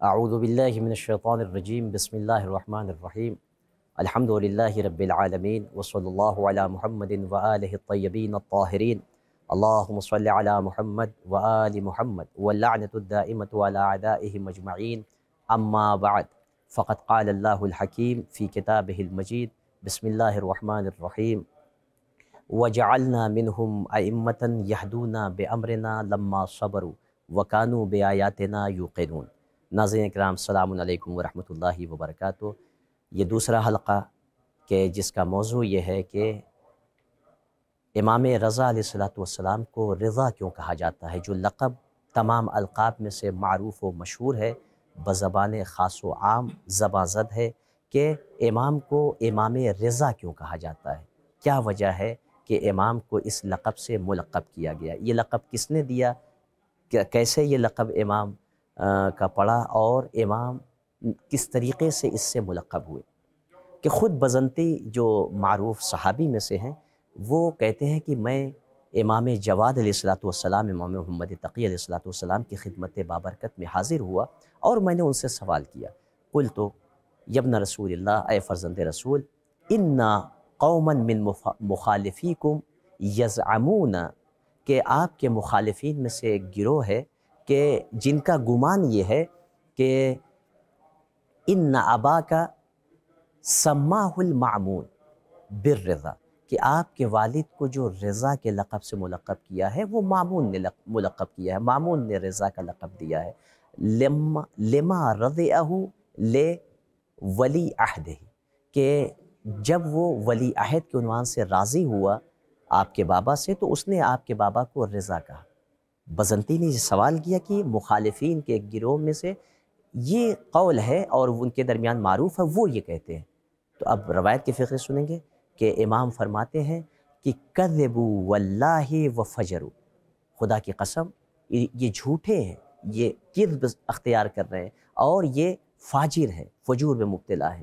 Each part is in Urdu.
اعوذ باللہ من الشیطان الرجیم بسم اللہ الرحمن الرحیم الحمدللہ رب العالمین وصلی اللہ علی محمد وآلہ الطیبین الطاہرین اللہم صلی علی محمد وآل محمد واللعنۃ الدائمۃ علی اعدائہم اجمعین اما بعد فقد قال اللہ الحکیم فی کتابہ المجید بسم اللہ الرحمن الرحیم وجعلنا منہم ائمۃ یہدون بامرنا لما صبروا وکانوا بآیاتنا یوقنون۔ ناظرین اکرام السلام علیکم ورحمۃ اللہ وبرکاتہ۔ یہ دوسرا حلقہ کہ جس کا موضوع یہ ہے کہ امام رضا علیہ السلام کو رضا کیوں کہا جاتا ہے، جو لقب تمام القاب میں سے معروف و مشہور ہے، بزبان خاص و عام زباں زد ہے کہ امام کو امام رضا کیوں کہا جاتا ہے۔ کیا وجہ ہے کہ امام کو اس لقب سے ملقب کیا گیا؟ یہ لقب کس نے دیا؟ کیسے یہ لقب امام کا پڑا اور امام کس طریقے سے اس سے ملقب ہوئے؟ کہ خود بزنطی جو معروف صحابی میں سے ہیں وہ کہتے ہیں کہ میں امام جواد علیہ السلام، امام محمد تقی علیہ السلام کی خدمت بابرکت میں حاضر ہوا اور میں نے ان سے سوال کیا، قلت یا ابن رسول اللہ، اے فرزند رسول، انا قوما من مخالفیکم یزعمون، کہ آپ کے مخالفین میں سے ایک گروہ ہے کہ جن کا گمان یہ ہے کہ ان اباک سماہ المعمون بالرضا، کہ آپ کے والد کو جو رضا کے لقب سے ملقب کیا ہے وہ مامون نے ملقب کیا ہے، مامون نے رضا کا لقب دیا ہے، لما رضعہ لولی عہدہ، کہ جب وہ ولی عہد کے عنوان سے راضی ہوا آپ کے بابا سے تو اس نے آپ کے بابا کو رضا کہا۔ بزنطی نے یہ سوال کیا کہ مخالفین کے ایک گروہ میں سے یہ قول ہے اور ان کے درمیان معروف ہے، وہ یہ کہتے ہیں۔ تو اب روایت کے فقرے سنیں گے کہ امام فرماتے ہیں کہ کذبوا واللہ وفجروا، خدا کی قسم یہ جھوٹے ہیں، یہ کذب اختیار کر رہے ہیں اور یہ فاجر ہیں، فجور میں مبتلا ہے،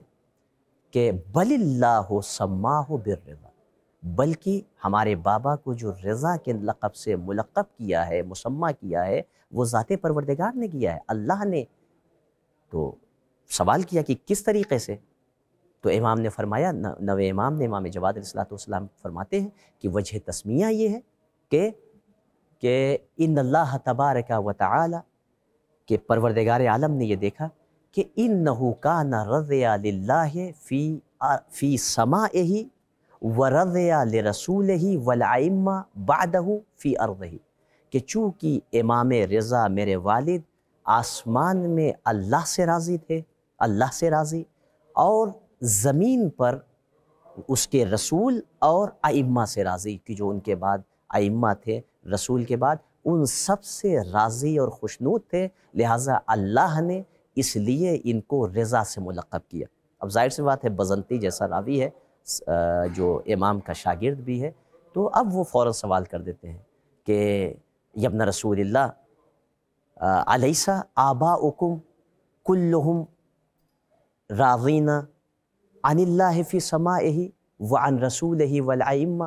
کہ بل اللہ سماہ بالرضا، بلکہ ہمارے بابا کو جو رضا کے لقب سے ملقب کیا ہے، مسمى کیا ہے، وہ ذات پروردگار نے کیا ہے، اللہ نے۔ تو سوال کیا کہ کس طریقے سے؟ تو امام نے فرمایا، نوے امام نے، امام جواد علیہ السلام فرماتے ہیں کہ وجہ تسمیہ یہ ہے کہ ان اللہ تبارک و تعالی، کہ پروردگار عالم نے یہ دیکھا کہ انہ کان رضیا للہ فی سمائہ ورضی لرسولہ والائمہ بعدہ فی ارضہ، کہ چونکہ امام رضا میرے والد آسمان میں اللہ سے راضی تھے، اللہ سے راضی، اور زمین پر اس کے رسول اور ائمہ سے راضی، کہ جو ان کے بعد ائمہ تھے رسول کے بعد، ان سب سے راضی اور خوشنود تھے، لہٰذا اللہ نے اس لیے ان کو رضا سے ملقب کیا۔ اب ظاہر سی بات ہے بزنطی جیسا راوی ہے جو امام کا شاگرد بھی ہے، تو اب وہ فوراً سوال کر دیتے ہیں کہ یا ابن رسول اللہ الیس آباؤکم کلہم راضین عن اللہ فی سمائہ وعن رسولہ والائمہ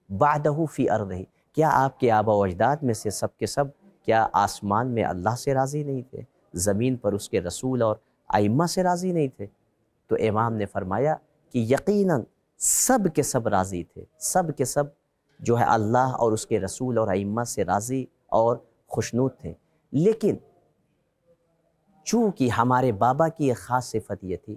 بعدہ فی ارضہ، کیا آپ کے آبا و اجداد میں سے سب کے سب کیا آسمان میں اللہ سے راضی نہیں تھے، زمین پر اس کے رسول اور ائمہ سے راضی نہیں تھے؟ تو امام نے فرمایا کہ یقیناً سب کے سب راضی تھے، سب کے سب جو ہے اللہ اور اس کے رسول اور ائمہ سے راضی اور خوشنود تھے، لیکن چونکہ ہمارے بابا کی ایک خاص صفت یہ تھی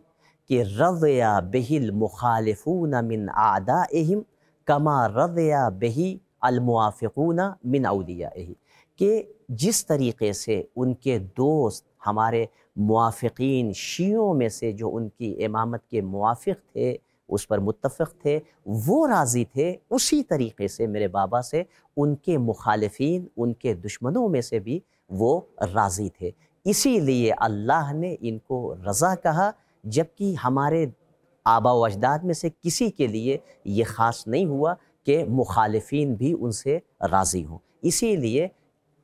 کہ رضی بہ المخالفون من اعدائہم کما رضی بہ الموافقون من اولیائہ، کہ جس طریقے سے ان کے دوست ہمارے موافقین شیعوں میں سے جو ان کی امامت کے موافق تھے، اس پر متفق تھے، وہ راضی تھے، اسی طریقے سے میرے بابا سے ان کے مخالفین، ان کے دشمنوں میں سے بھی وہ راضی تھے۔ اسی لیے اللہ نے ان کو رضا کہا، جبکہ ہمارے آبا و اجداد میں سے کسی کے لیے یہ خاص نہیں ہوا کہ مخالفین بھی ان سے راضی ہوں۔ اسی لیے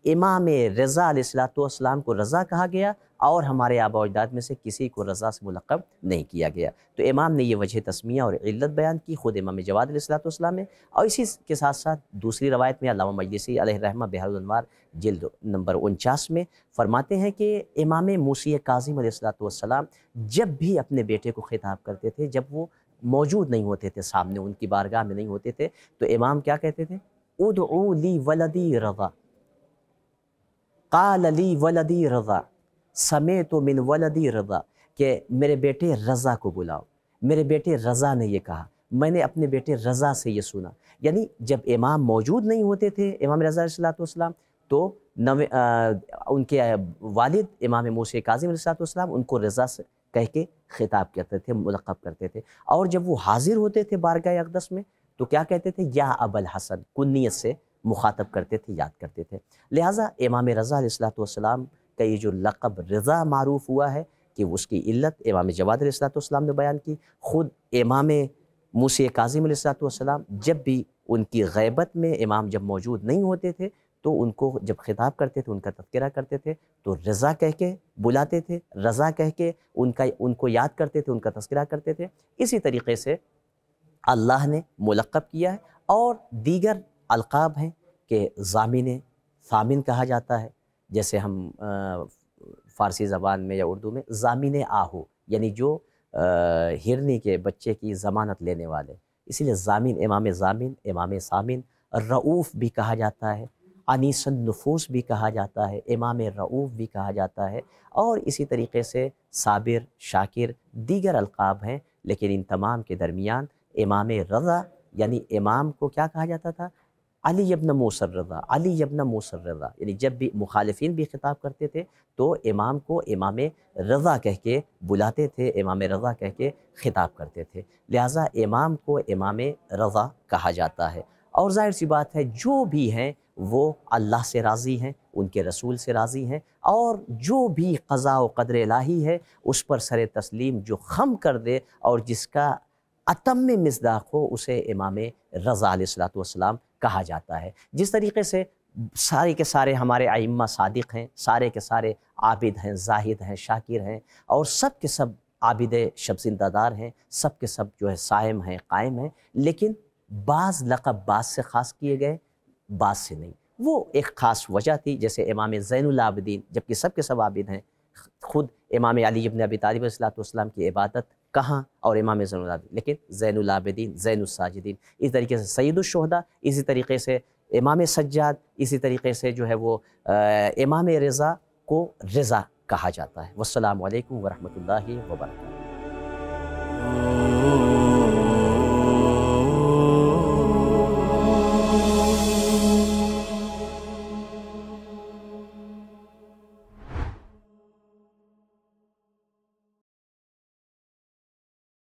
امام رضا علیہ السلام کو رضا کہا گیا، اور ہمارے آبا و اجداد میں سے کسی کو رضا سے ملقب نہیں کیا گیا۔ تو امام نے یہ وجہ تسمیہ اور علت بیان کی خود امام جواد علیہ السلام میں، اور اسی کے ساتھ ساتھ دوسری روایت میں علامہ مجلسی علیہ الرحمہ بحار الانوار جلد نمبر 49 میں فرماتے ہیں کہ امام موسی کاظم علیہ السلام جب بھی اپنے بیٹے کو خطاب کرتے تھے، جب وہ موجود نہیں ہوتے تھے، سامنے ان کی بارگاہ میں نہیں ہوتے تھے، تو امام کیا کہتے تھے؟ ادعو لی ولدی رضا، قال لی ولدی رضا، سمیت من ولدی رضا، کہ میرے بیٹے رضا کو بلاؤ، میرے بیٹے رضا نے یہ کہا، میں نے اپنے بیٹے رضا سے یہ سنا۔ یعنی جب امام موجود نہیں ہوتے تھے، امام رضا علیہ السلام، تو ان کے والد امام موسی کاظم علیہ السلام ان کو رضا سے کہہ کے خطاب کرتے تھے، ملقب کرتے تھے، اور جب وہ حاضر ہوتے تھے بارگاہ اقدس میں تو کیا کہتے تھے؟ یا ابا الحسن، کنیت سے مخاطب کرتے تھے، یاد کرتے تھے۔ لہٰذا امام رضا علیہ السلام کا یہ جو لقب رضا معروف ہوا ہے، کہ اس کی علت امام جواد علیہ السلام نے بیان کی۔ خود امام موسی کاظم علیہ السلام جب بھی ان کی غیبت میں امام جب موجود نہیں ہوتے تھے تو ان کو جب خطاب کرتے تھے، ان کا تذکرہ کرتے تھے تو رضا کہہ کے بلاتے تھے، رضا کہہ کے ان کو یاد کرتے تھے، ان کا تذکرہ کرتے تھے۔ اسی طریقے سے اللہ نے ملقب کیا ہے، اور دیگر القاب ہیں کہ ضامن ثامن کہا جاتا ہے، جیسے ہم فارسی زبان میں یا اردو میں ضامن آہو، یعنی جو ہرنی کے بچے کی ضمانت لینے والے، اسی لیے ضامن، امام ضامن، امام ثامن۔ رؤوف بھی کہا جاتا ہے، انیس النفوس بھی کہا جاتا ہے، امام رؤوف بھی کہا جاتا ہے، اور اسی طریقے سے صابر، شاکر، دیگر القاب ہیں۔ لیکن ان تمام کے درمیان امام رضا، یعنی امام کو کیا کہا جاتا تھا؟ علی ابن موسی الرضا، علی ابن موسی الرضا، یعنی جب بھی مخالفین بھی خطاب کرتے تھے تو امام کو امام رضا کہہ کے بلاتے تھے، امام رضا کہہ کے خطاب کرتے تھے۔ لہٰذا امام کو امام رضا کہا جاتا ہے۔ اور ظاہر سی بات ہے، جو بھی ہیں وہ اللہ سے راضی ہیں، ان کے رسول سے راضی ہیں، اور جو بھی قضاء و قدر الہی ہے اس پر سر تسلیم جو خم کر دے اور جس کا اتم مصداق ہو، اسے امام رضا علیہ السلام کہا جاتا ہے۔ جس طریقے سے سارے کے سارے ہمارے ائمہ صادق ہیں، سارے کے سارے عابد ہیں، زاہد ہیں، شاکر ہیں، اور سب کے سب عابد شب زندہ دار ہیں، سب کے سب جو ہے صائم ہیں، قائم ہیں، لیکن بعض لقب بعض سے خاص کیے گئے، بعض سے نہیں۔ وہ ایک خاص وجہ تھی، جیسے امام زین العابدین، جبکہ سب کے سب عابد ہیں۔ خود امام علی ابن ابی طالب علیہ السلام کی عبادت کہاں؟ اور امام زین العابدین، لیکن زین العابدین، زین الساجدین۔ اس طریقے سے سید الشہداء، اسی طریقے سے امام سجاد، اسی طریقے سے جو ہے وہ امام رضا کو رضا کہا جاتا ہے۔ والسلام علیکم ورحمۃ اللہ وبرکاتہ۔